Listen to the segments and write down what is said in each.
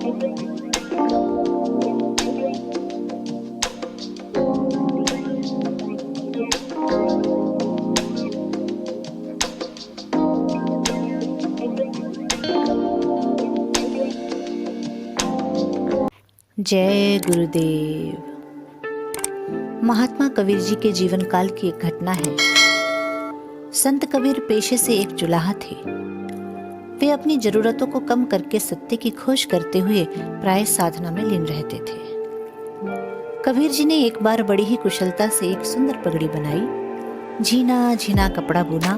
जय गुरुदेव। महात्मा कबीर जी के जीवन काल की एक घटना है। संत कबीर पेशे से एक जुलाहा थे। वे अपनी जरूरतों को कम करके सत्य की खोज करते हुए प्राय साधना में लीन रहते थे। कबीर जी ने एक बार बड़ी ही कुशलता से एक सुंदर पगड़ी बनाई, झीना झीना कपड़ा बुना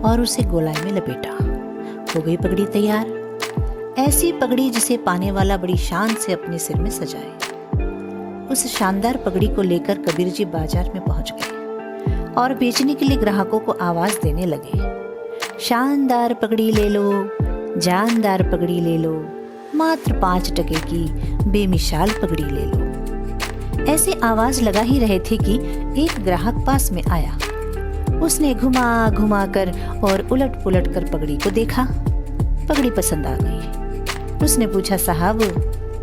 और उसे गोलाई में लपेटा। हो गई पगड़ी तैयार। ऐसी पगड़ी जिसे पाने वाला बड़ी शान से अपने सिर में सजाए। उस शानदार पगड़ी को लेकर कबीर जी बाजार में पहुंच गए और बेचने के लिए ग्राहकों को आवाज देने लगे, शानदार पगड़ी ले लो, जानदार पगड़ी ले लो, मात्र 5 टके की बेमिसाल पगड़ी ले लो। ऐसे आवाज लगा ही रहे थे कि एक ग्राहक पास में आया। उसने घुमा घुमा कर और उलट पुलट कर पगड़ी को देखा। पगड़ी पसंद आ गई। उसने पूछा, साहब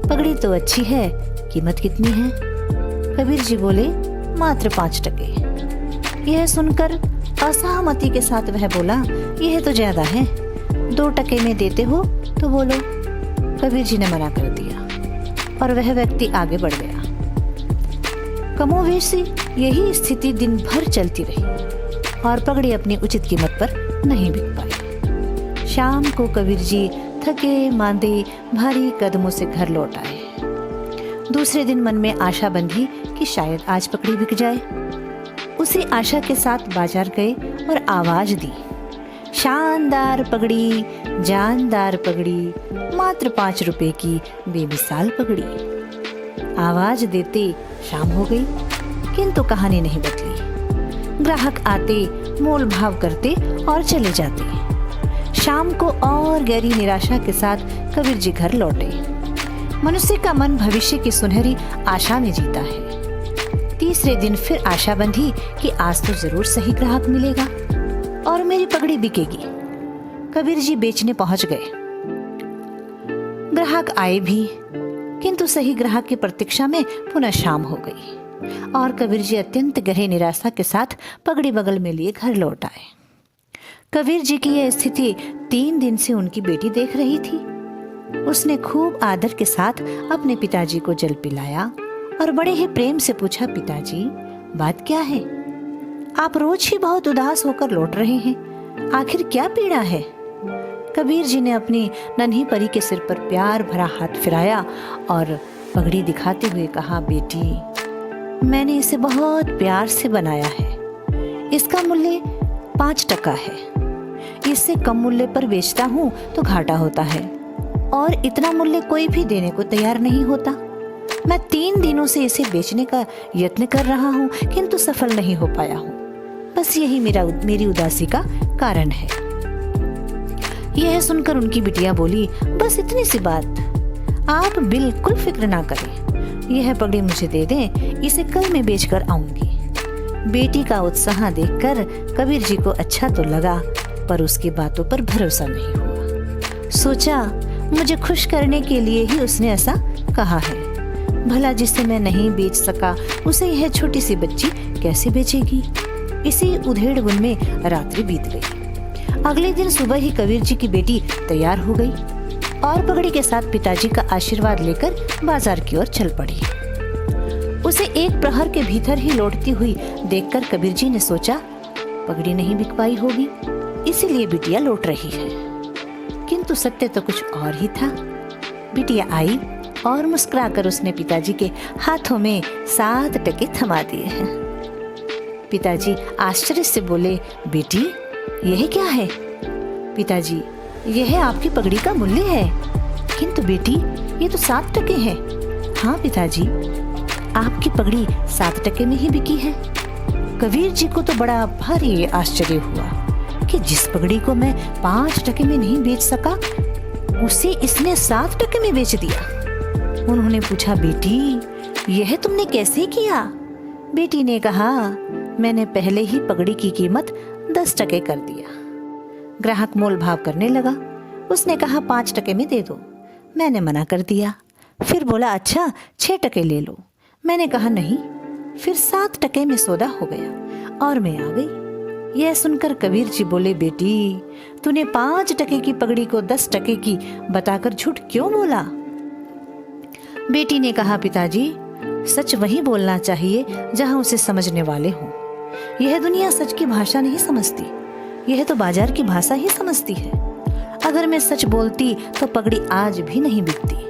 पगड़ी तो अच्छी है, कीमत कितनी है? कबीर जी बोले, मात्र 5 टके। यह सुनकर असहमति के साथ वह बोला, यह तो ज्यादा है, 2 टके में देते हो तो बोलो। कबीर जी ने मना कर दिया और वह व्यक्ति आगे बढ़ गया। कमोवेशी यही स्थिति दिन भर चलती रही और पगड़ी अपनी उचित कीमत पर नहीं बिक पाई। शाम को कबीर जी थके मांदे भारी कदमों से घर लौट आए। दूसरे दिन मन में आशा बंधी कि शायद आज पगड़ी बिक जाए। उसी आशा के साथ बाजार गए और आवाज दी, शानदार पगड़ी, जानदार पगड़ी, मात्र 5 रुपए की बेमिसाल पगड़ी। आवाज देते शाम हो गई, किंतु कहानी नहीं बदली। ग्राहक आते, मोल भाव करते और चले जाते। शाम को और गहरी निराशा के साथ कबीर जी घर लौटे। मनुष्य का मन भविष्य की सुनहरी आशा में जीता है। तीसरे दिन फिर आशा बंधी कि आज तो जरूर सही ग्राहक मिलेगा और मेरी पगड़ी बिकेगी। कबीर जी बेचने पहुंच गए। ग्राहक आए भी, किंतु सही ग्राहक की प्रतीक्षा में पुनः शाम हो गई और कबीर जी अत्यंत गहरी निराशा के साथ पगड़ी बगल में लिए घर लौट आए। कबीर जी की यह स्थिति 3 दिन से उनकी बेटी देख रही थी। उसने खूब आदर के साथ अपने पिताजी को जल पिलाया और बड़े ही प्रेम से पूछा, पिताजी बात क्या है? आप रोज ही बहुत उदास होकर लौट रहे हैं, आखिर क्या पीड़ा है? कबीर जी ने अपनी नन्ही परी के सिर पर प्यार भरा हाथ फिराया और पगड़ी दिखाते हुए कहा, बेटी मैंने इसे बहुत प्यार से बनाया है। इसका मूल्य 5 टका है। इससे कम मूल्य पर बेचता हूँ तो घाटा होता है और इतना मूल्य कोई भी देने को तैयार नहीं होता। मैं 3 दिनों से इसे बेचने का यत्न कर रहा हूँ, किंतु सफल नहीं हो पाया हूँ। बस यही मेरी उदासी का कारण है। यह सुनकर उनकी बिटिया बोली, बस इतनी सी बात, आप बिल्कुल फिक्र ना करें। यह पगड़ी मुझे दे दें, इसे कल मैं बेचकर आऊंगी। बेटी का उत्साह देखकर कबीर जी को अच्छा तो लगा, पर उसकी बातों पर भरोसा नहीं हुआ। सोचा, मुझे खुश करने के लिए ही उसने ऐसा कहा है। भला जिसे मैं नहीं बेच सका उसे यह छोटी सी बच्ची कैसे बेचेगी? इसी उधेड़-बुन में रात्रि बीत गई। अगले दिन सुबह ही कबीर जी की बेटी तैयार हो गई और पगड़ी के साथ पिताजी का आशीर्वाद लेकर बाजार की ओर चल पड़ी। उसे एक प्रहर के भीतर ही लौटती हुई देखकर कबीर जी ने सोचा, पगड़ी नहीं बिक पाई होगी, इसीलिए बिटिया लौट रही है। किंतु सत्य तो कुछ और ही था। बिटिया आई और मुस्कुराकर उसने पिताजी के हाथों में 7 टके थमा दिए। पिताजी आश्चर्य से बोले, बेटी यह क्या है? पिताजी, यह आपकी पगड़ी का मूल्य है। किंतु बेटी, ये तो 7 टके है। हाँ पिताजी, आपकी पगड़ी 7 टके में ही बिकी है। कबीर जी को तो बड़ा भारी आश्चर्य हुआ कि जिस पगड़ी को मैं 5 टके में नहीं बेच सका, उसे इसने 7 टके में बेच दिया। उन्होंने पूछा, बेटी यह तुमने कैसे किया? बेटी ने कहा, मैंने पहले ही पगड़ी की कीमत 10 टके कर दिया। ग्राहक मोल भाव करने लगा। उसने कहा, 5 टके में दे दो। मैंने मना कर दिया। फिर बोला अच्छा 6 टके ले लो। मैंने कहा नहीं। फिर 7 टके में सौदा हो गया और मैं आ गई। यह सुनकर कबीर जी बोले, बेटी तूने 5 टके की पगड़ी को 10 टके की बताकर झूठ क्यों बोला? बेटी ने कहा, पिताजी सच वही बोलना चाहिए जहां उसे समझने वाले हों। यह दुनिया सच की भाषा नहीं समझती, यह तो बाजार की भाषा ही समझती है। अगर मैं सच बोलती तो पगड़ी आज भी नहीं बिकती।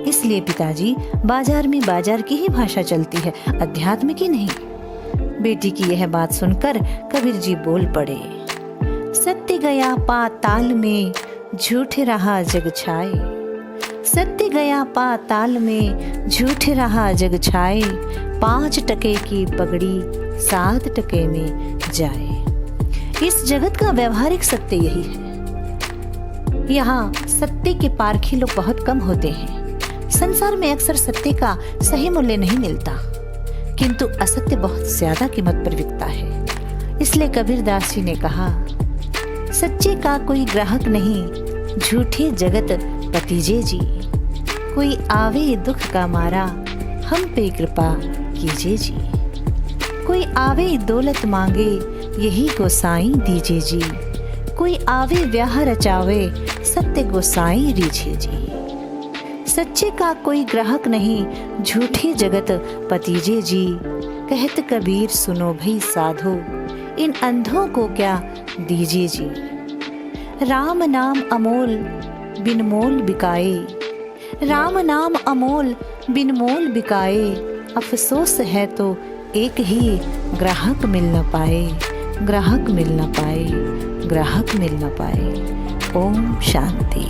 इसलिए पिताजी बाजार में बाजार की ही भाषा चलती है, अध्यात्म की नहीं। बेटी की यह बात सुनकर कबीर जी बोल पड़े, सत्य गया पाताल में झूठ रहा जग छाए। सत्य गया पाताल में झूठ रहा जग छाए। 5 टके की पगड़ी 7 टके में जाए। इस जगत का व्यवहारिक सत्य यही है। यहाँ सत्य के पारखी लोग बहुत कम होते हैं। संसार में अक्सर सत्य का सही मूल्य नहीं मिलता, किंतु असत्य बहुत ज्यादा कीमत पर बिकता है। इसलिए कबीरदास जी ने कहा, सच्चे का कोई ग्राहक नहीं, झूठे जगत पतीजे जी। कोई आवे दुख का मारा, हम पे कृपा कीजिए जी। कोई आवे दौलत मांगे, यही गोसाई दीजिए जी। कोई आवे ब्याह रचावे, सत्य गोसाई रीझिए जी। सच्चे का कोई ग्राहक नहीं, झूठे जगत पतीजे जी। कहत कबीर सुनो भई साधो, इन अंधों को क्या दीजिए जी। राम नाम अमोल बिन मोल बिकाए। राम नाम अमोल बिन मोल बिकाए। अफसोस है तो एक ही ग्राहक मिल न पाए। ग्राहक मिल न पाए, ग्राहक मिल न पाए। ओम शांति।